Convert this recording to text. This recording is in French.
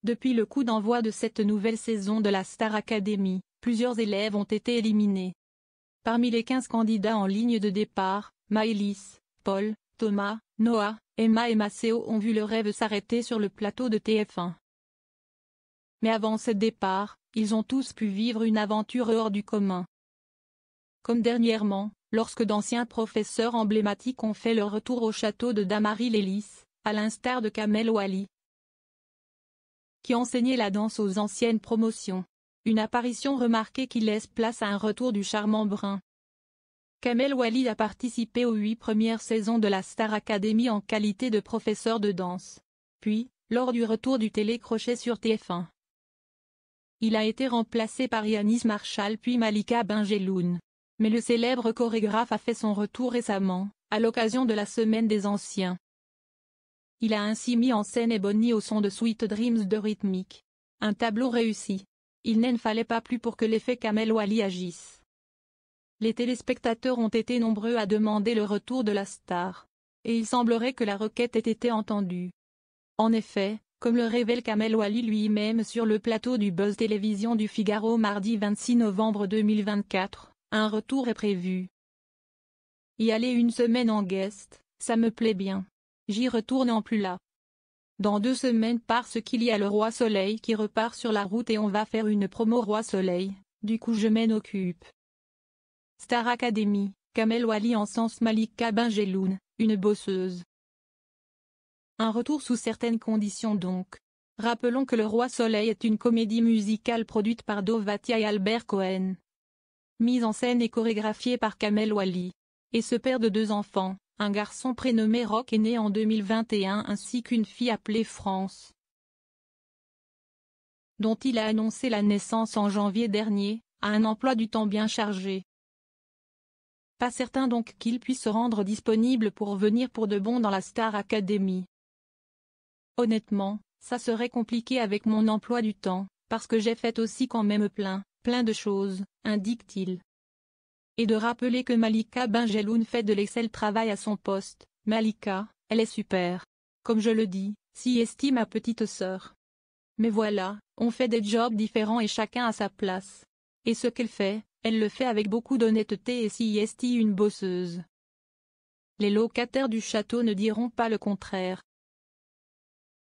Depuis le coup d'envoi de cette nouvelle saison de la Star Academy, plusieurs élèves ont été éliminés. Parmi les 15 candidats en ligne de départ, Maëlys, Paul, Thomas, Noah, Emma et Maceo ont vu leur rêve s'arrêter sur le plateau de TF1. Mais avant ce départ, ils ont tous pu vivre une aventure hors du commun. Comme dernièrement, lorsque d'anciens professeurs emblématiques ont fait leur retour au château de Damary-les-Lys, à l'instar de Kamel Ouali, qui enseignait la danse aux anciennes promotions. Une apparition remarquée qui laisse place à un retour du charmant brun. Kamel Ouali a participé aux 8 premières saisons de la Star Academy en qualité de professeur de danse. Puis, lors du retour du télécrochet sur TF1, il a été remplacé par Yanis Marshall puis Malika Benjeloun. Mais le célèbre chorégraphe a fait son retour récemment, à l'occasion de la Semaine des Anciens. Il a ainsi mis en scène Ebony au son de Sweet Dreams de Rhythmic. Un tableau réussi. Il n'en fallait pas plus pour que l'effet Kamel Ouali agisse. Les téléspectateurs ont été nombreux à demander le retour de la star. Et il semblerait que la requête ait été entendue. En effet, comme le révèle Kamel Ouali lui-même sur le plateau du Buzz Télévision du Figaro mardi 26 novembre 2024, un retour est prévu. Y aller une semaine en guest, ça me plaît bien. J'y retourne en plus là. Dans 2 semaines parce qu'il y a le Roi Soleil qui repart sur la route et on va faire une promo Roi Soleil, du coup je m'en occupe. Star Academy, Kamel Ouali encense Malika Benjeloun, une bosseuse. Un retour sous certaines conditions donc. Rappelons que le Roi Soleil est une comédie musicale produite par Dov Vatia et Albert Cohen. Mise en scène et chorégraphiée par Kamel Ouali. Et ce père de 2 enfants, un garçon prénommé Rock est né en 2021 ainsi qu'une fille appelée France, dont il a annoncé la naissance en janvier dernier, a un emploi du temps bien chargé. Pas certain donc qu'il puisse se rendre disponible pour venir pour de bon dans la Star Academy. Honnêtement, ça serait compliqué avec mon emploi du temps, parce que j'ai fait aussi quand même plein de choses, indique-t-il. Et de rappeler que Malika Benjeloun fait de l'excellent travail à son poste. Malika, elle est super. Comme je le dis, s'y estime ma petite sœur. Mais voilà, on fait des jobs différents et chacun a sa place. Et ce qu'elle fait, elle le fait avec beaucoup d'honnêteté et s'y estime une bosseuse. Les locataires du château ne diront pas le contraire.